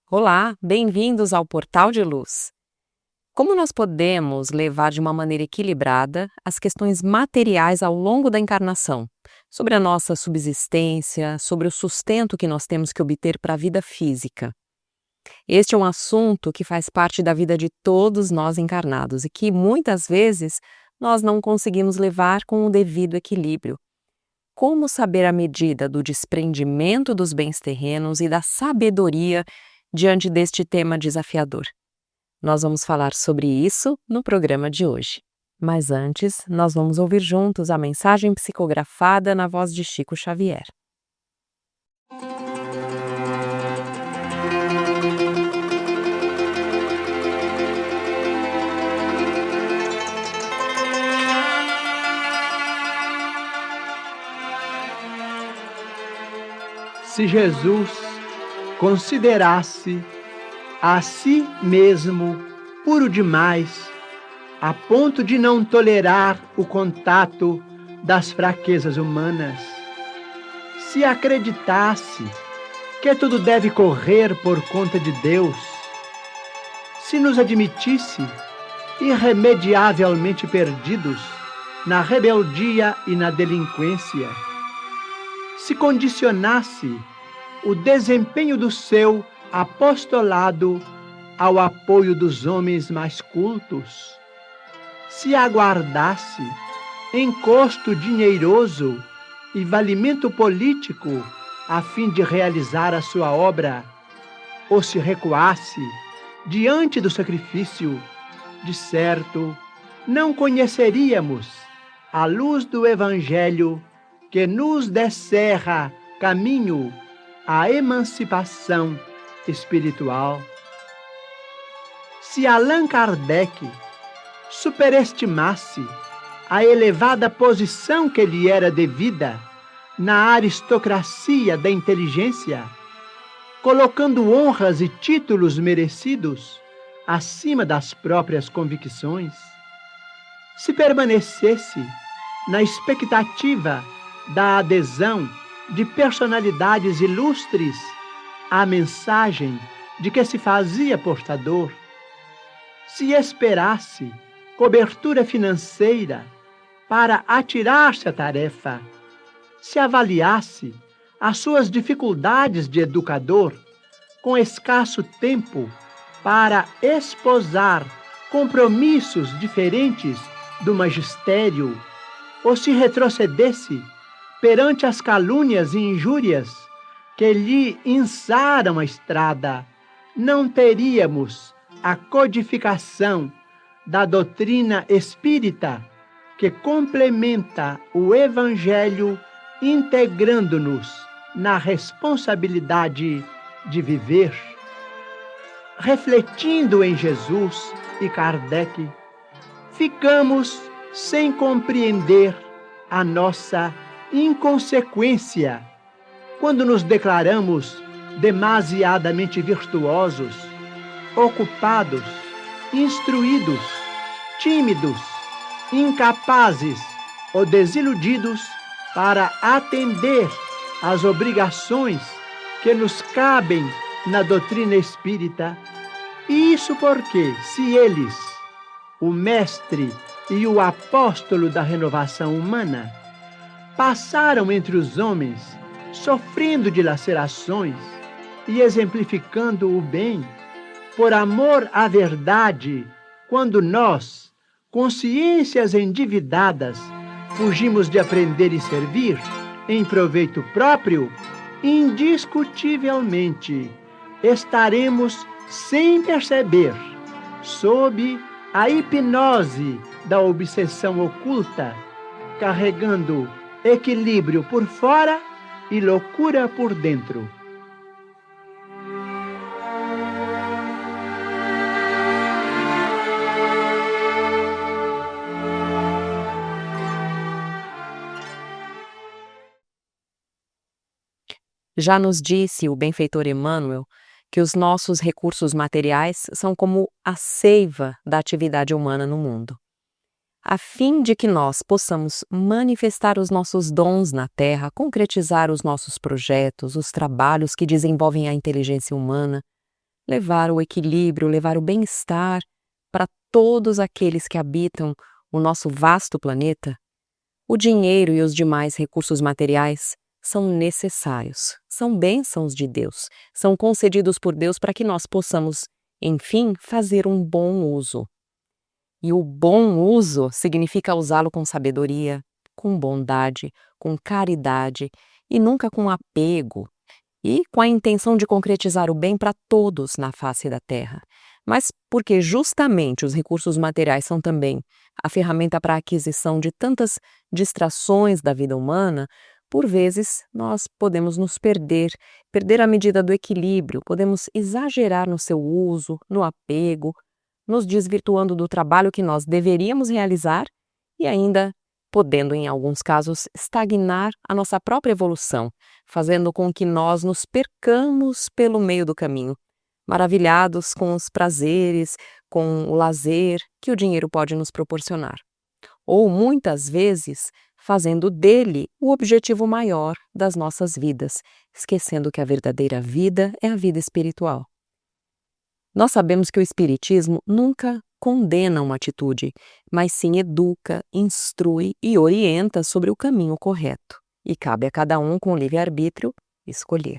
Olá, bem-vindos ao Portal de Luz. Como nós podemos levar de uma maneira equilibrada as questões materiais ao longo da encarnação, sobre a nossa subsistência, sobre o sustento que nós temos que obter para a vida física? Este é um assunto que faz parte da vida de todos nós encarnados e que, muitas vezes, nós não conseguimos levar com o devido equilíbrio. Como saber a medida do desprendimento dos bens terrenos e da sabedoria diante deste tema desafiador? Nós vamos falar sobre isso no programa de hoje. Mas antes, nós vamos ouvir juntos a mensagem psicografada na voz de Chico Xavier. Se Jesus considerasse a si mesmo puro demais, a ponto de não tolerar o contato das fraquezas humanas, se acreditasse que tudo deve correr por conta de Deus, se nos admitisse irremediavelmente perdidos na rebeldia e na delinquência, se condicionasse o desempenho do seu apostolado ao apoio dos homens mais cultos, se aguardasse encosto dinheiroso e valimento político a fim de realizar a sua obra, ou se recuasse diante do sacrifício, de certo, não conheceríamos a luz do Evangelho que nos descerra caminho à emancipação espiritual. Se Allan Kardec superestimasse a elevada posição que lhe era devida na aristocracia da inteligência, colocando honras e títulos merecidos acima das próprias convicções, se permanecesse na expectativa da adesão de personalidades ilustres à mensagem de que se fazia portador, se esperasse cobertura financeira para atirar-se à tarefa, se avaliasse as suas dificuldades de educador com escasso tempo para esposar compromissos diferentes do magistério, ou se retrocedesse perante as calúnias e injúrias que lhe inçaram a estrada, não teríamos a codificação da doutrina espírita que complementa o Evangelho, integrando-nos na responsabilidade de viver. Refletindo em Jesus e Kardec, ficamos sem compreender a nossa inconsequência quando nos declaramos demasiadamente virtuosos, ocupados, instruídos, tímidos, incapazes ou desiludidos para atender às obrigações que nos cabem na doutrina espírita. E isso porque, se eles, o mestre e o apóstolo da renovação humana, passaram entre os homens, sofrendo dilacerações e exemplificando o bem, por amor à verdade, quando nós, consciências endividadas, fugimos de aprender e servir, em proveito próprio, indiscutivelmente estaremos, sem perceber, sob a hipnose da obsessão oculta, carregando equilíbrio por fora e loucura por dentro. Já nos disse o benfeitor Emmanuel que os nossos recursos materiais são como a seiva da atividade humana no mundo. A fim de que nós possamos manifestar os nossos dons na Terra, concretizar os nossos projetos, os trabalhos que desenvolvem a inteligência humana, levar o equilíbrio, levar o bem-estar para todos aqueles que habitam o nosso vasto planeta, o dinheiro e os demais recursos materiais são necessários, são bênçãos de Deus, são concedidos por Deus para que nós possamos, enfim, fazer um bom uso. E o bom uso significa usá-lo com sabedoria, com bondade, com caridade e nunca com apego e com a intenção de concretizar o bem para todos na face da terra. Mas porque justamente os recursos materiais são também a ferramenta para a aquisição de tantas distrações da vida humana, por vezes nós podemos nos perder a medida do equilíbrio, podemos exagerar no seu uso, no apego, nos desvirtuando do trabalho que nós deveríamos realizar e ainda podendo, em alguns casos, estagnar a nossa própria evolução, fazendo com que nós nos percamos pelo meio do caminho, maravilhados com os prazeres, com o lazer que o dinheiro pode nos proporcionar. Ou, muitas vezes, fazendo dele o objetivo maior das nossas vidas, esquecendo que a verdadeira vida é a vida espiritual. Nós sabemos que o Espiritismo nunca condena uma atitude, mas sim educa, instrui e orienta sobre o caminho correto. E cabe a cada um, com livre-arbítrio, escolher.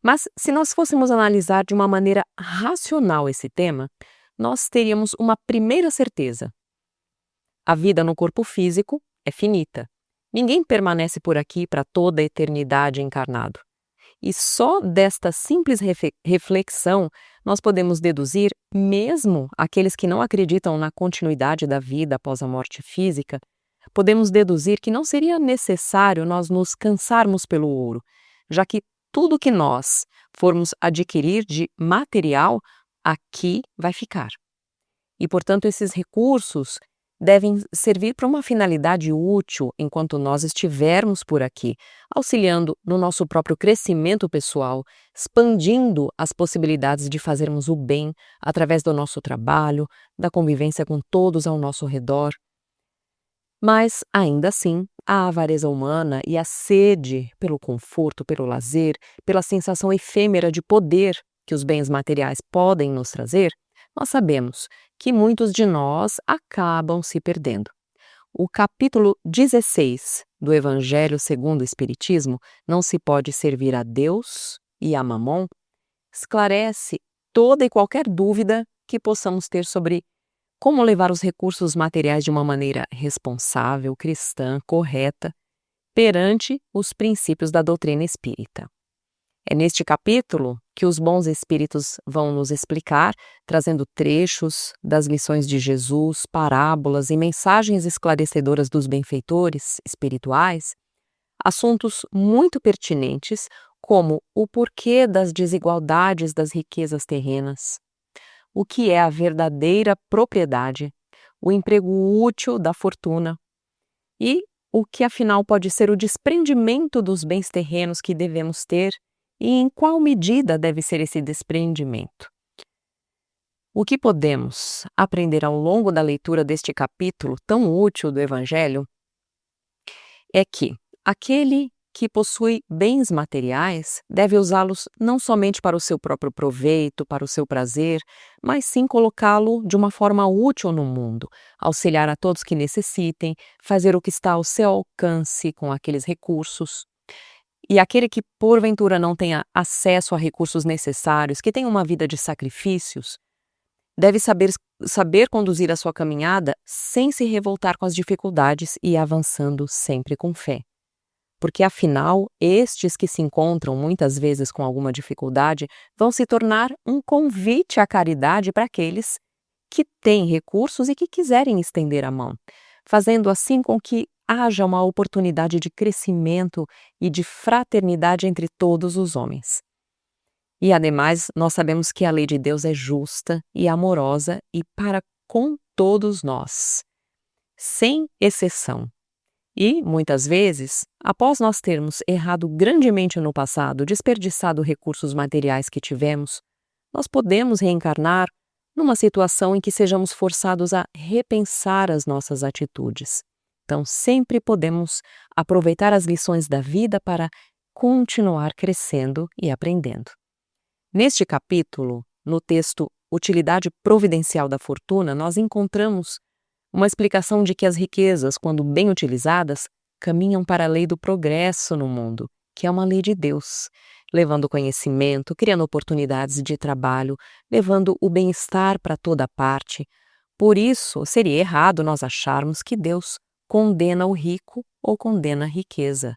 Mas, se nós fôssemos analisar de uma maneira racional esse tema, nós teríamos uma primeira certeza. A vida no corpo físico é finita. Ninguém permanece por aqui para toda a eternidade encarnado. E só desta simples reflexão nós podemos deduzir, mesmo aqueles que não acreditam na continuidade da vida após a morte física, podemos deduzir que não seria necessário nós nos cansarmos pelo ouro, já que tudo que nós formos adquirir de material aqui vai ficar. E, portanto, esses recursos devem servir para uma finalidade útil enquanto nós estivermos por aqui, auxiliando no nosso próprio crescimento pessoal, expandindo as possibilidades de fazermos o bem através do nosso trabalho, da convivência com todos ao nosso redor. Mas, ainda assim, a avareza humana e a sede pelo conforto, pelo lazer, pela sensação efêmera de poder que os bens materiais podem nos trazer, nós sabemos que muitos de nós acabam se perdendo. O capítulo 16 do Evangelho segundo o Espiritismo, Não se pode servir a Deus e a Mamon, esclarece toda e qualquer dúvida que possamos ter sobre como levar os recursos materiais de uma maneira responsável, cristã, correta, perante os princípios da doutrina espírita. É neste capítulo que os bons espíritos vão nos explicar, trazendo trechos das lições de Jesus, parábolas e mensagens esclarecedoras dos benfeitores espirituais, assuntos muito pertinentes como o porquê das desigualdades das riquezas terrenas, o que é a verdadeira propriedade, o emprego útil da fortuna e o que afinal pode ser o desprendimento dos bens terrenos que devemos ter e em qual medida deve ser esse desprendimento. O que podemos aprender ao longo da leitura deste capítulo tão útil do Evangelho é que aquele que possui bens materiais deve usá-los não somente para o seu próprio proveito, para o seu prazer, mas sim colocá-lo de uma forma útil no mundo, auxiliar a todos que necessitem, fazer o que está ao seu alcance com aqueles recursos. E aquele que porventura não tenha acesso a recursos necessários, que tenha uma vida de sacrifícios, deve saber conduzir a sua caminhada sem se revoltar com as dificuldades e avançando sempre com fé. Porque, afinal, estes que se encontram muitas vezes com alguma dificuldade vão se tornar um convite à caridade para aqueles que têm recursos e que quiserem estender a mão, fazendo assim com que haja uma oportunidade de crescimento e de fraternidade entre todos os homens. E, ademais, nós sabemos que a lei de Deus é justa e amorosa e para com todos nós, sem exceção. E, muitas vezes, após nós termos errado grandemente no passado, desperdiçado recursos materiais que tivemos, nós podemos reencarnar numa situação em que sejamos forçados a repensar as nossas atitudes. Então, sempre podemos aproveitar as lições da vida para continuar crescendo e aprendendo. Neste capítulo, no texto Utilidade Providencial da Fortuna, nós encontramos uma explicação de que as riquezas, quando bem utilizadas, caminham para a lei do progresso no mundo, que é uma lei de Deus, levando conhecimento, criando oportunidades de trabalho, levando o bem-estar para toda parte. Por isso, seria errado nós acharmos que Deus condena o rico ou condena a riqueza.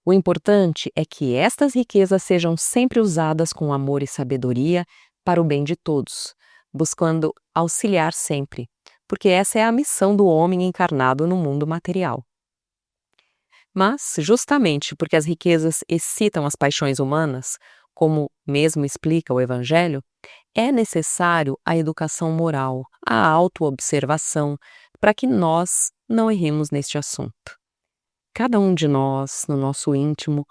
O importante é que estas riquezas sejam sempre usadas com amor e sabedoria para o bem de todos, buscando auxiliar sempre, porque essa é a missão do homem encarnado no mundo material. Mas, justamente porque as riquezas excitam as paixões humanas, como mesmo explica o Evangelho, é necessário a educação moral, a autoobservação, para que nós não erremos neste assunto. Cada um de nós, no nosso íntimo,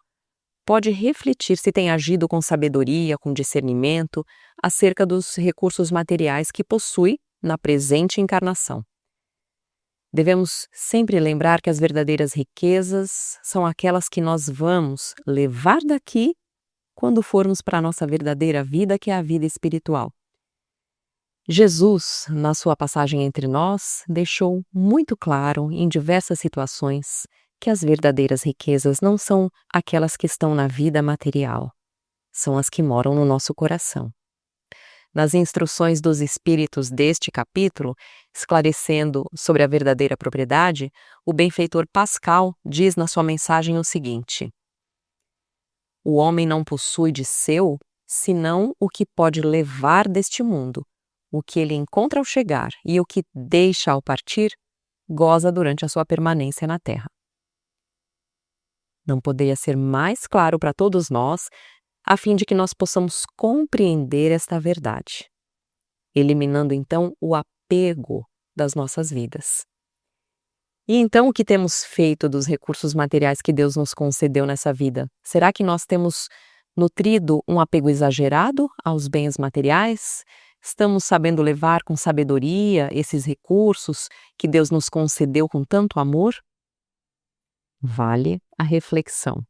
pode refletir se tem agido com sabedoria, com discernimento, acerca dos recursos materiais que possui na presente encarnação. Devemos sempre lembrar que as verdadeiras riquezas são aquelas que nós vamos levar daqui quando formos para a nossa verdadeira vida, que é a vida espiritual. Jesus, na sua passagem entre nós, deixou muito claro em diversas situações que as verdadeiras riquezas não são aquelas que estão na vida material, são as que moram no nosso coração. Nas instruções dos espíritos deste capítulo, esclarecendo sobre a verdadeira propriedade, o benfeitor Pascal diz na sua mensagem o seguinte: o homem não possui de seu, senão o que pode levar deste mundo, o que ele encontra ao chegar e o que deixa ao partir, goza durante a sua permanência na terra. Não poderia ser mais claro para todos nós, a fim de que nós possamos compreender esta verdade, eliminando então o apego das nossas vidas. E então o que temos feito dos recursos materiais que Deus nos concedeu nessa vida? Será que nós temos nutrido um apego exagerado aos bens materiais? Estamos sabendo levar com sabedoria esses recursos que Deus nos concedeu com tanto amor? Vale a reflexão.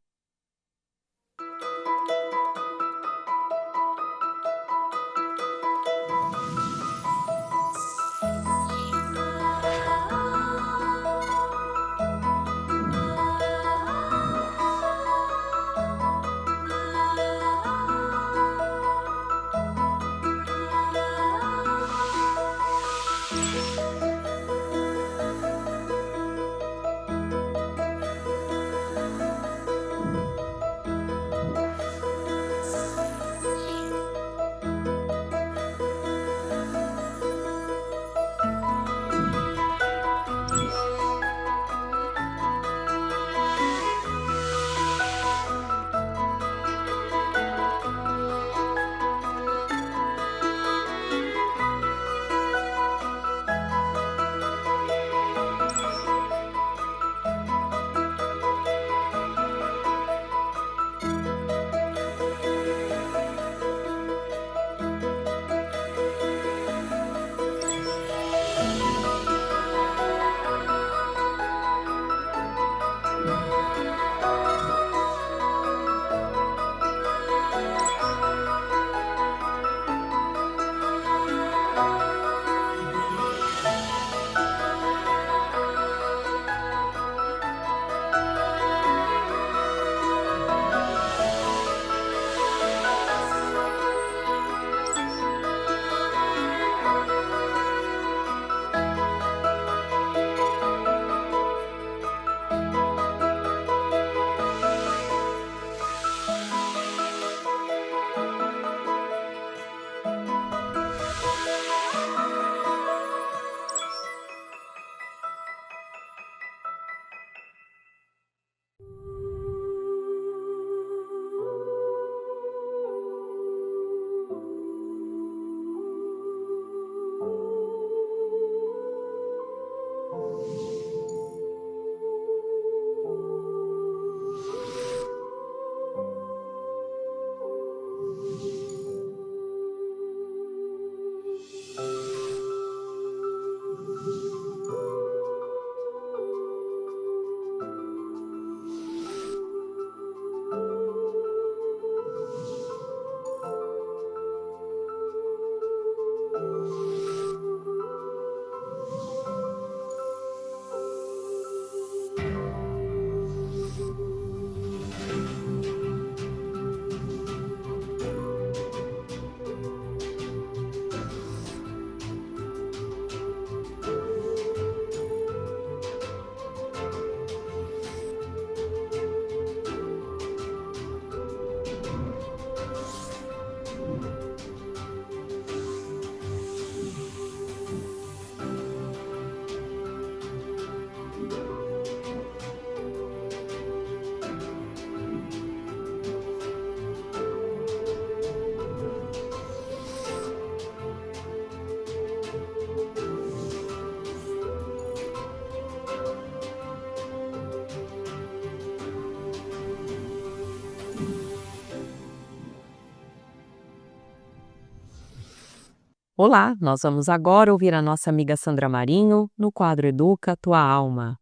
Olá, nós vamos agora ouvir a nossa amiga Sandra Marinho no quadro Educa Tua Alma.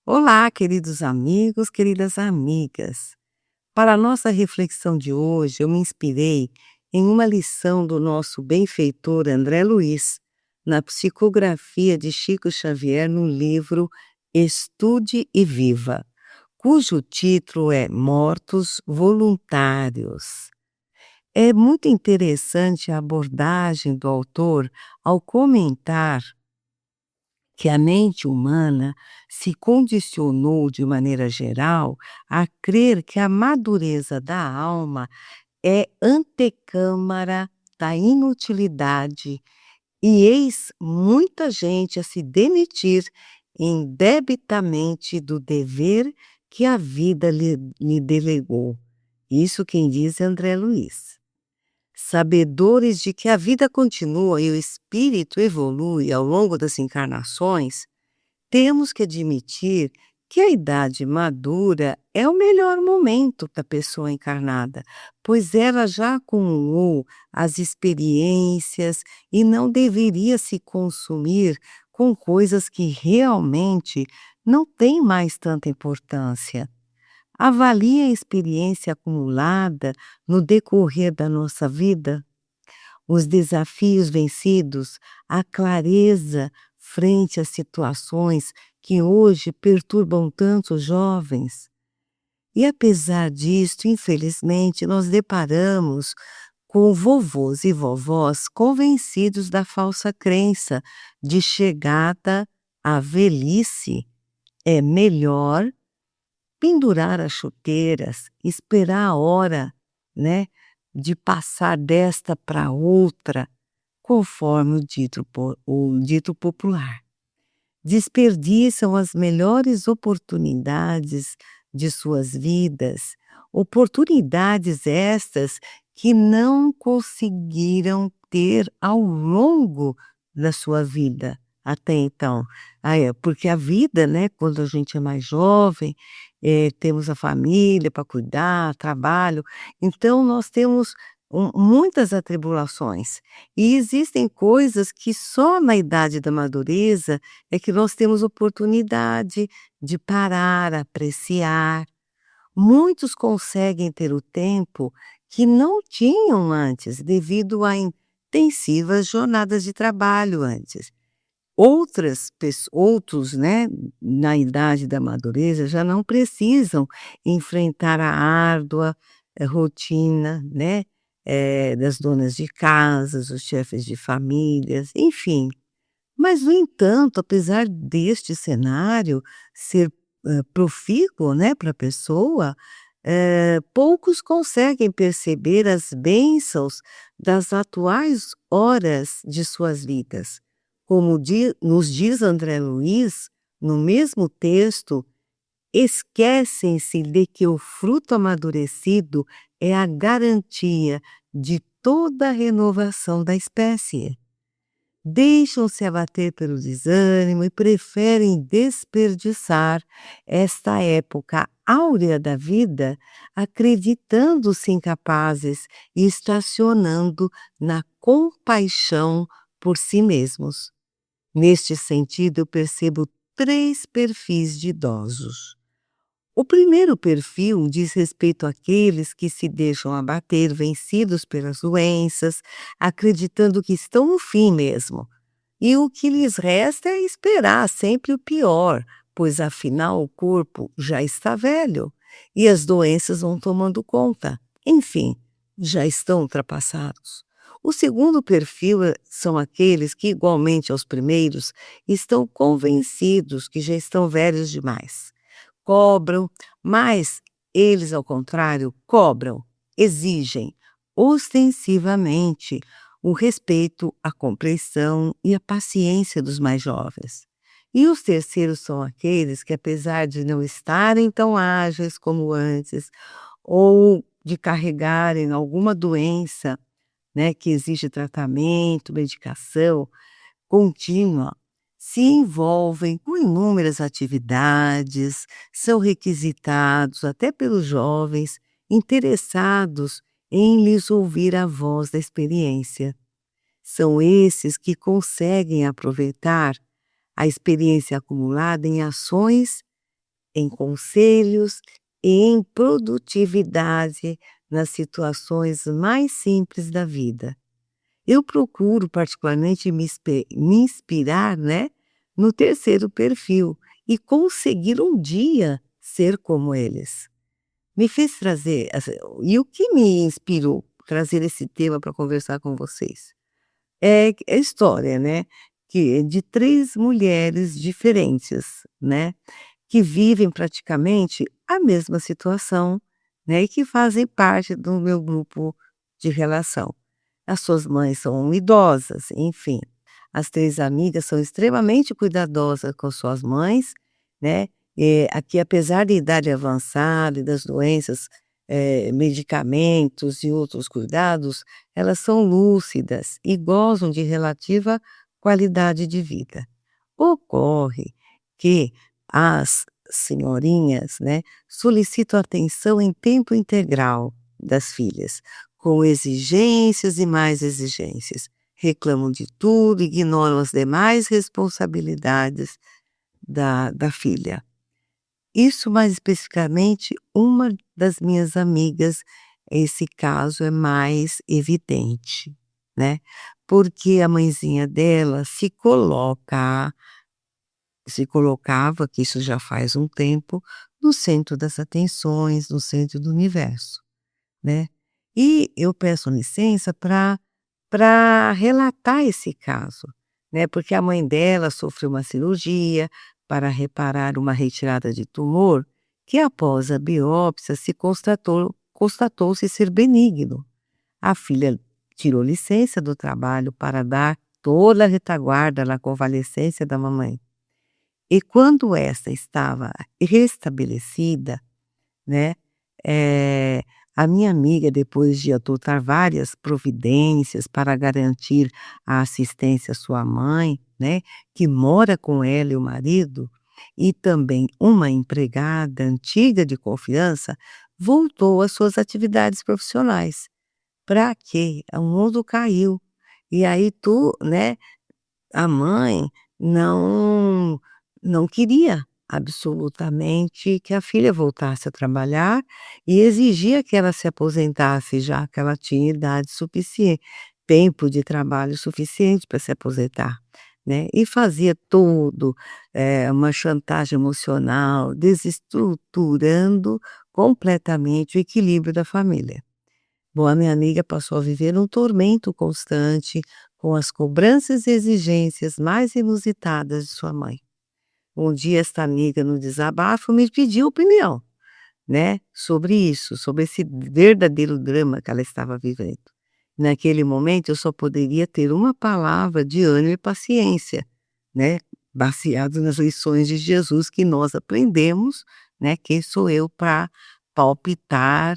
Olá, queridos amigos, queridas amigas. Para a nossa reflexão de hoje, eu me inspirei em uma lição do nosso benfeitor André Luiz, na psicografia de Chico Xavier no livro Estude e Viva, cujo título é Mortos Voluntários. É muito interessante a abordagem do autor ao comentar que a mente humana se condicionou de maneira geral a crer que a madureza da alma é antecâmara da inutilidade, e eis muita gente a se demitir indebitamente do dever que a vida lhe delegou. Isso quem diz é André Luiz. Sabedores de que a vida continua e o espírito evolui ao longo das encarnações, temos que admitir que a idade madura é o melhor momento da pessoa encarnada, pois ela já acumulou as experiências e não deveria se consumir com coisas que realmente não têm mais tanta importância. Avalie a experiência acumulada no decorrer da nossa vida, os desafios vencidos, a clareza frente às situações que hoje perturbam tantos jovens. E apesar disto, infelizmente, nós deparamos com vovôs e vovós convencidos da falsa crença de chegada à velhice é melhor pendurar as chuteiras, esperar a hora, né, de passar desta para outra, conforme o dito popular. Desperdiçam as melhores oportunidades de suas vidas, oportunidades estas que não conseguiram ter ao longo da sua vida até então. Porque a vida, né, quando a gente é mais jovem, temos a família para cuidar, trabalho, então nós temos muitas atribulações. E existem coisas que só na idade da madureza é que nós temos oportunidade de parar, apreciar. Muitos conseguem ter o tempo que não tinham antes, devido a intensivas jornadas de trabalho antes. Outros, né, na idade da madureza, já não precisam enfrentar a árdua rotina, né, das donas de casas, os chefes de famílias, enfim. Mas, no entanto, apesar deste cenário ser, profícuo, né, para a pessoa, poucos conseguem perceber as bênçãos das atuais horas de suas vidas. Como nos diz André Luiz, no mesmo texto, esquecem-se de que o fruto amadurecido é a garantia de toda a renovação da espécie. Deixam-se abater pelo desânimo e preferem desperdiçar esta época áurea da vida, acreditando-se incapazes e estacionando na compaixão por si mesmos. Neste sentido, eu percebo 3 perfis de idosos. O primeiro perfil diz respeito àqueles que se deixam abater, vencidos pelas doenças, acreditando que estão no fim mesmo. E o que lhes resta é esperar sempre o pior, pois afinal o corpo já está velho e as doenças vão tomando conta. Enfim, já estão ultrapassados. O segundo perfil são aqueles que, igualmente aos primeiros, estão convencidos que já estão velhos demais. Cobram, mas eles, ao contrário, cobram, exigem ostensivamente o respeito, a compreensão e a paciência dos mais jovens. E os terceiros são aqueles que, apesar de não estarem tão ágeis como antes, ou de carregarem alguma doença, né, que exige tratamento, medicação contínua, se envolvem com inúmeras atividades, são requisitados até pelos jovens interessados em lhes ouvir a voz da experiência. São esses que conseguem aproveitar a experiência acumulada em ações, em conselhos e em produtividade nas situações mais simples da vida. Eu procuro particularmente me inspirar, né, no terceiro perfil e conseguir um dia ser como eles. Me fez trazer e o que me inspirou trazer esse tema para conversar com vocês? É a história, né, que de 3 mulheres diferentes, né, que vivem praticamente a mesma situação, né, e que fazem parte do meu grupo de relação. As suas mães são idosas, enfim. As 3 amigas são extremamente cuidadosas com suas mães, né, aqui apesar de idade avançada e das doenças, medicamentos e outros cuidados, elas são lúcidas e gozam de relativa qualidade de vida. Ocorre que as senhorinhas, né, solicitam atenção em tempo integral das filhas, com exigências e mais exigências. Reclamam de tudo, ignoram as demais responsabilidades da filha. Isso mais especificamente, uma das minhas amigas, esse caso é mais evidente, né, porque a mãezinha dela se colocava, que isso já faz um tempo, no centro das atenções, no centro do universo, né. E eu peço licença para relatar esse caso, né, porque a mãe dela sofreu uma cirurgia para reparar uma retirada de tumor, que após a biópsia se constatou-se ser benigno. A filha tirou licença do trabalho para dar toda a retaguarda na convalescência da mamãe. E quando esta estava restabelecida, né, eh, a minha amiga, depois de adotar várias providências para garantir a assistência à sua mãe, né, que mora com ela e o marido, e também uma empregada antiga de confiança, voltou às suas atividades profissionais. Para quê? O mundo caiu. E aí né, a mãe não não queria absolutamente que a filha voltasse a trabalhar e exigia que ela se aposentasse, já que ela tinha idade suficiente, tempo de trabalho suficiente para se aposentar, né. E fazia tudo, uma chantagem emocional, desestruturando completamente o equilíbrio da família. Bom, a minha amiga passou a viver um tormento constante com as cobranças e exigências mais inusitadas de sua mãe. Um dia esta amiga no desabafo me pediu opinião, né, sobre isso, sobre esse verdadeiro drama que ela estava vivendo. Naquele momento eu só poderia ter uma palavra de ânimo e paciência, né, baseado nas lições de Jesus que nós aprendemos, né, quem sou eu para palpitar,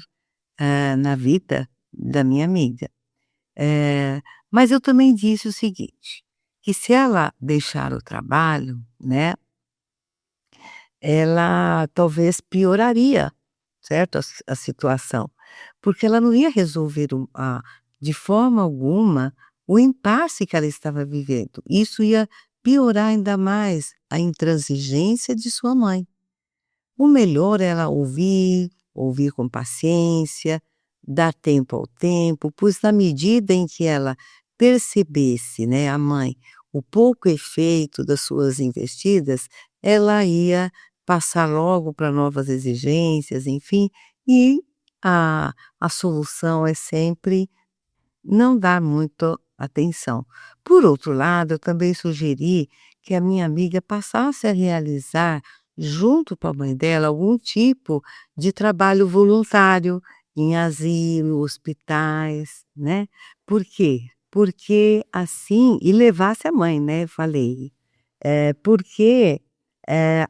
na vida da minha amiga. Mas eu também disse o seguinte, que se ela deixar o trabalho, né, ela talvez pioraria, certo, a situação, porque ela não ia resolver de forma alguma o impasse que ela estava vivendo. Isso ia piorar ainda mais a intransigência de sua mãe. O melhor era ouvir com paciência, dar tempo ao tempo, pois na medida em que ela percebesse, né, a mãe, o pouco efeito das suas investidas, ela ia passar logo para novas exigências, enfim, e a solução é sempre não dar muito atenção. Por outro lado, eu também sugeri que a minha amiga passasse a realizar, junto com a mãe dela, algum tipo de trabalho voluntário em asilo, hospitais, né. Por quê? Porque assim e levasse a mãe, né, falei. Porque,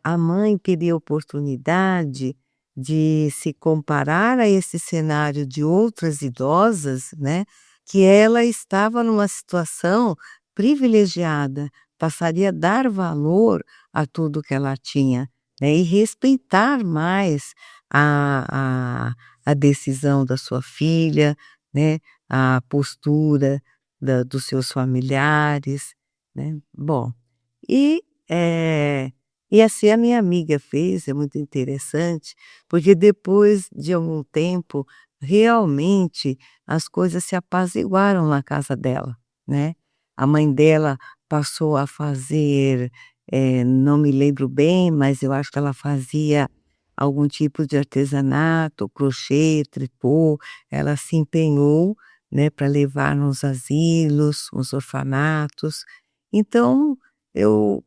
a mãe teria oportunidade de se comparar a esse cenário de outras idosas, né, que ela estava numa situação privilegiada, passaria a dar valor a tudo que ela tinha, né, e respeitar mais a a decisão da sua filha, né, a postura dos seus familiares, né. Bom, e, e assim a minha amiga fez, é muito interessante, porque depois de algum tempo, realmente as coisas se apaziguaram na casa dela, né. A mãe dela passou a fazer, não me lembro bem, mas eu acho que ela fazia algum tipo de artesanato, crochê, tricô, ela se empenhou, né, para levar nos asilos, nos orfanatos. Então, eu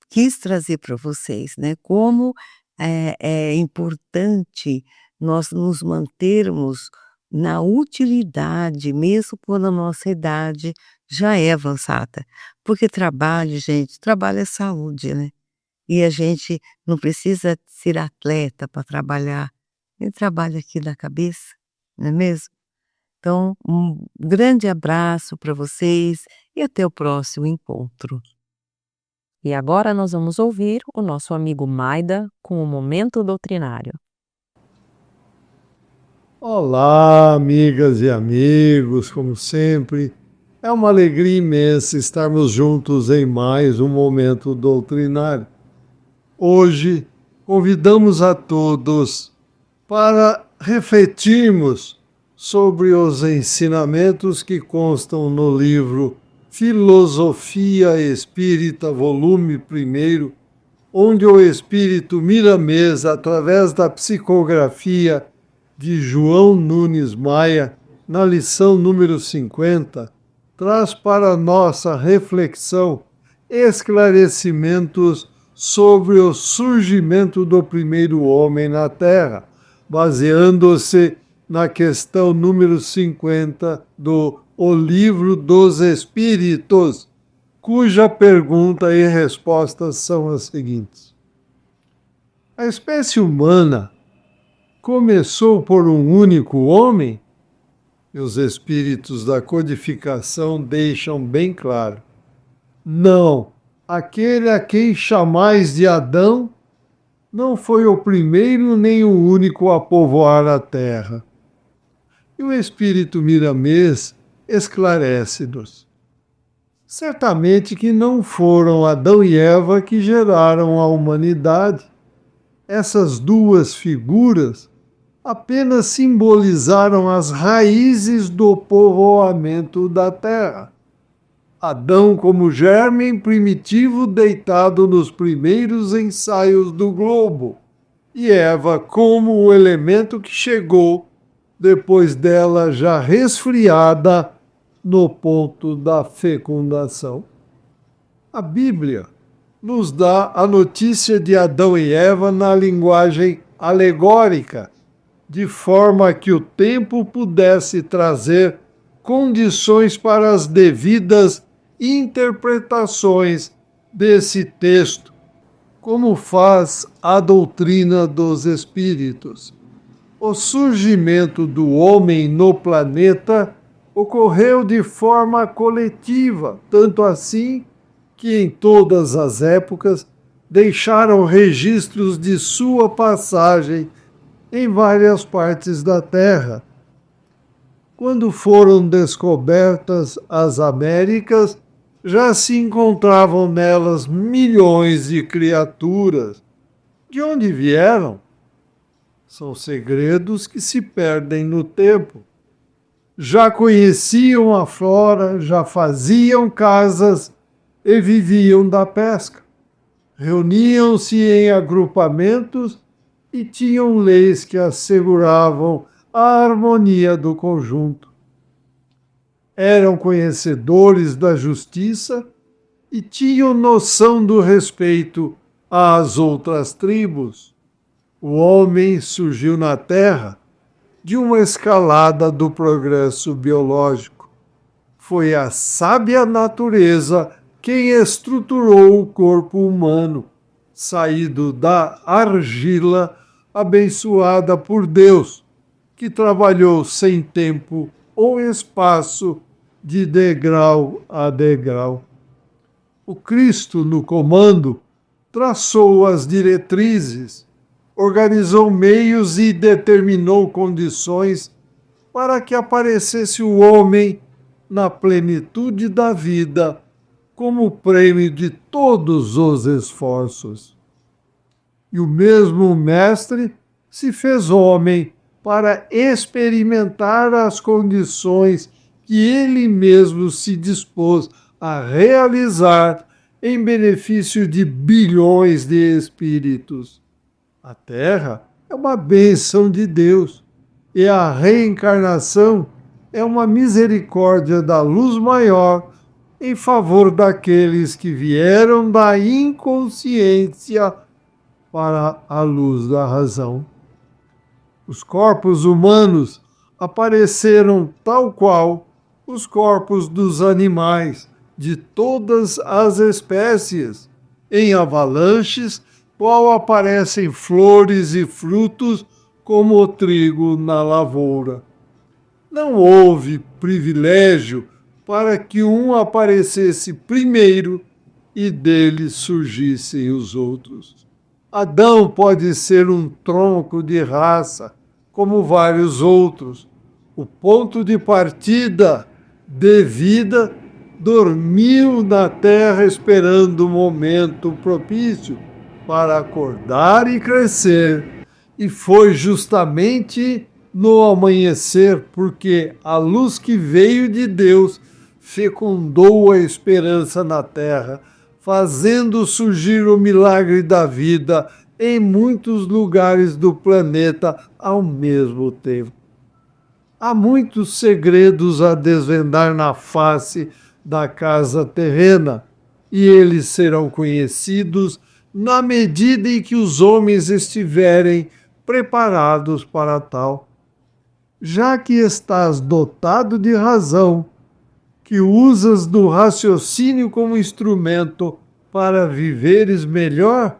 quis trazer para vocês, né, como é importante nós nos mantermos na utilidade, mesmo quando a nossa idade já é avançada. Porque trabalho, gente, trabalho é saúde, né. E a gente não precisa ser atleta para trabalhar, ele trabalha aqui na cabeça, não é mesmo? Então, um grande abraço para vocês e até o próximo encontro. E agora nós vamos ouvir o nosso amigo Maida com o Momento Doutrinário. Olá, amigas e amigos, como sempre, é uma alegria imensa estarmos juntos em mais um Momento Doutrinário. Hoje, convidamos a todos para refletirmos sobre os ensinamentos que constam no livro Filosofia Espírita, volume 1, onde o Espírito Miramês, através da psicografia de João Nunes Maia, na lição número 50, traz para nossa reflexão esclarecimentos sobre o surgimento do primeiro homem na Terra, baseando-se na questão número 50 do O Livro dos Espíritos, cuja pergunta e respostas são as seguintes. A espécie humana começou por um único homem? E os espíritos da codificação deixam bem claro. Não, aquele a quem chamais de Adão não foi o primeiro nem o único a povoar a terra. E o espírito Miramês esclarece-nos. Certamente que não foram Adão e Eva que geraram a humanidade. Essas duas figuras apenas simbolizaram as raízes do povoamento da terra. Adão como germe primitivo deitado nos primeiros ensaios do globo, e Eva como o elemento que chegou depois dela já resfriada no ponto da fecundação. A Bíblia nos dá a notícia de Adão e Eva na linguagem alegórica, de forma que o tempo pudesse trazer condições para as devidas interpretações desse texto, como faz a doutrina dos espíritos. O surgimento do homem no planeta ocorreu de forma coletiva, tanto assim que em todas as épocas deixaram registros de sua passagem em várias partes da Terra. Quando foram descobertas as Américas, já se encontravam nelas milhões de criaturas. De onde vieram? São segredos que se perdem no tempo. Já conheciam a flora, já faziam casas e viviam da pesca. Reuniam-se em agrupamentos e tinham leis que asseguravam a harmonia do conjunto. Eram conhecedores da justiça e tinham noção do respeito às outras tribos. O homem surgiu na Terra de uma escalada do progresso biológico. Foi a sábia natureza quem estruturou o corpo humano, saído da argila abençoada por Deus, que trabalhou sem tempo ou espaço, de degrau a degrau. O Cristo, no comando, traçou as diretrizes, organizou meios e determinou condições para que aparecesse o homem na plenitude da vida, como prêmio de todos os esforços. E o mesmo Mestre se fez homem para experimentar as condições que ele mesmo se dispôs a realizar em benefício de bilhões de espíritos. A Terra é uma bênção de Deus e a reencarnação é uma misericórdia da luz maior em favor daqueles que vieram da inconsciência para a luz da razão. Os corpos humanos apareceram tal qual os corpos dos animais de todas as espécies, em avalanches, qual aparecem flores e frutos como o trigo na lavoura. Não houve privilégio para que um aparecesse primeiro e dele surgissem os outros. Adão pode ser um tronco de raça, como vários outros. O ponto de partida de vida dormiu na terra esperando o momento propício para acordar e crescer. E foi justamente no amanhecer, porque a luz que veio de Deus fecundou a esperança na terra, fazendo surgir o milagre da vida em muitos lugares do planeta ao mesmo tempo. Há muitos segredos a desvendar na face da casa terrena, e eles serão conhecidos na medida em que os homens estiverem preparados para tal. Já que estás dotado de razão, que usas do raciocínio como instrumento para viveres melhor,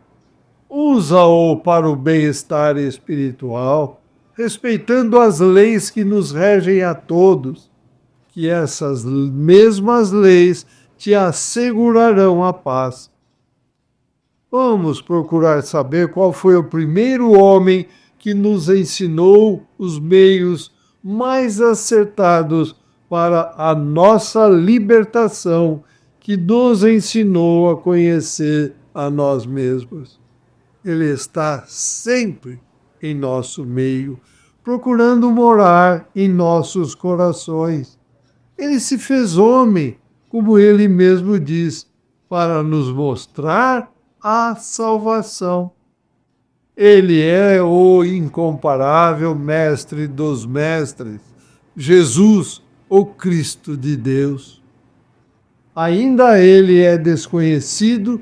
usa-o para o bem-estar espiritual, respeitando as leis que nos regem a todos, que essas mesmas leis te assegurarão a paz. Vamos procurar saber qual foi o primeiro homem que nos ensinou os meios mais acertados para a nossa libertação, que nos ensinou a conhecer a nós mesmos. Ele está sempre em nosso meio, procurando morar em nossos corações. Ele se fez homem, como ele mesmo diz, para nos mostrar a salvação. Ele é o incomparável Mestre dos Mestres, Jesus, o Cristo de Deus. Ainda ele é desconhecido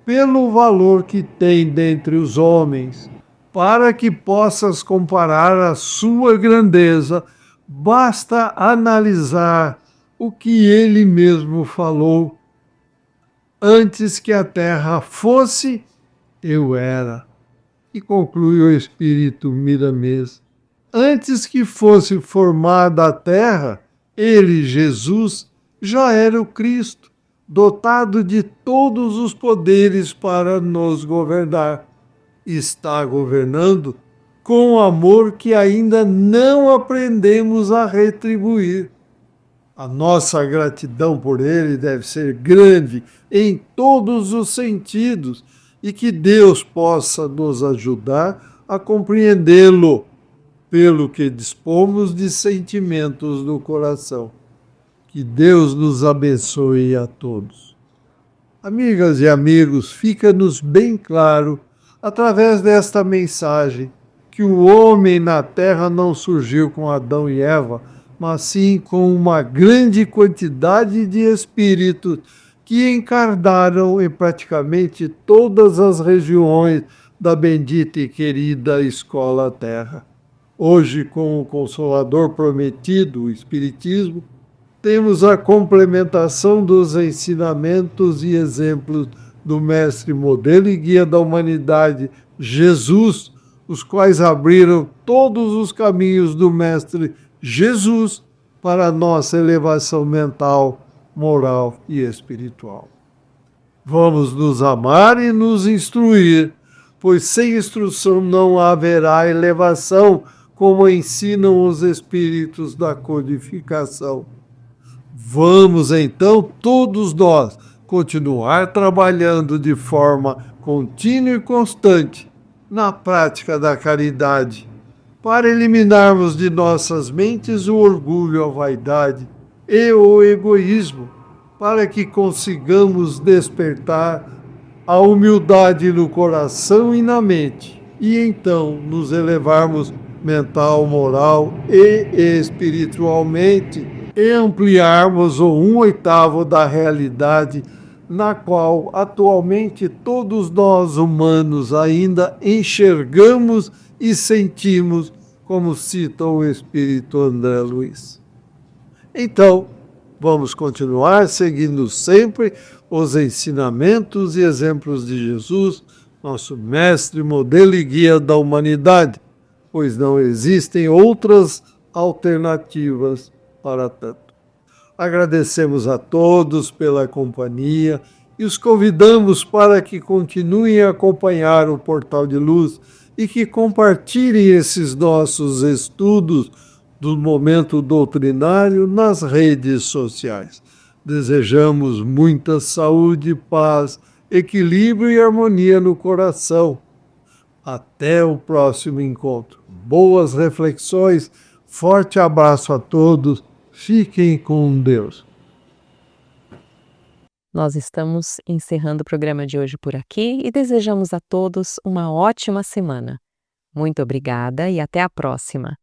pelo valor que tem dentre os homens. Para que possas comparar a sua grandeza, basta analisar o que ele mesmo falou. Antes que a terra fosse, eu era. E conclui o Espírito Miramês. Antes que fosse formada a terra, ele, Jesus, já era o Cristo, dotado de todos os poderes para nos governar. Está governando com amor que ainda não aprendemos a retribuir. A nossa gratidão por ele deve ser grande em todos os sentidos e que Deus possa nos ajudar a compreendê-lo, pelo que dispomos de sentimentos do coração. Que Deus nos abençoe a todos. Amigas e amigos, fica-nos bem claro, através desta mensagem, que o homem na terra não surgiu com Adão e Eva, mas sim com uma grande quantidade de espíritos que encarnaram em praticamente todas as regiões da bendita e querida escola Terra. Hoje, com o Consolador prometido, o Espiritismo, temos a complementação dos ensinamentos e exemplos do Mestre Modelo e Guia da Humanidade, Jesus, os quais abriram todos os caminhos do Mestre Jesus para a nossa elevação mental, moral e espiritual. Vamos nos amar e nos instruir, pois sem instrução não haverá elevação, como ensinam os espíritos da codificação. Vamos então todos nós continuar trabalhando de forma contínua e constante na prática da caridade, para eliminarmos de nossas mentes o orgulho, a vaidade e o egoísmo, para que consigamos despertar a humildade no coração e na mente, e então nos elevarmos mental, moral e espiritualmente, e ampliarmos o 1/8 da realidade na qual atualmente todos nós humanos ainda enxergamos e sentimos, como cita o Espírito André Luiz. Então, vamos continuar seguindo sempre os ensinamentos e exemplos de Jesus, nosso mestre, modelo e guia da humanidade, pois não existem outras alternativas para tanto. Agradecemos a todos pela companhia e os convidamos para que continuem a acompanhar o Portal de Luz e que compartilhem esses nossos estudos do momento doutrinário nas redes sociais. Desejamos muita saúde, paz, equilíbrio e harmonia no coração. Até o próximo encontro. Boas reflexões, forte abraço a todos. Fiquem com Deus. Nós estamos encerrando o programa de hoje por aqui e desejamos a todos uma ótima semana. Muito obrigada e até a próxima.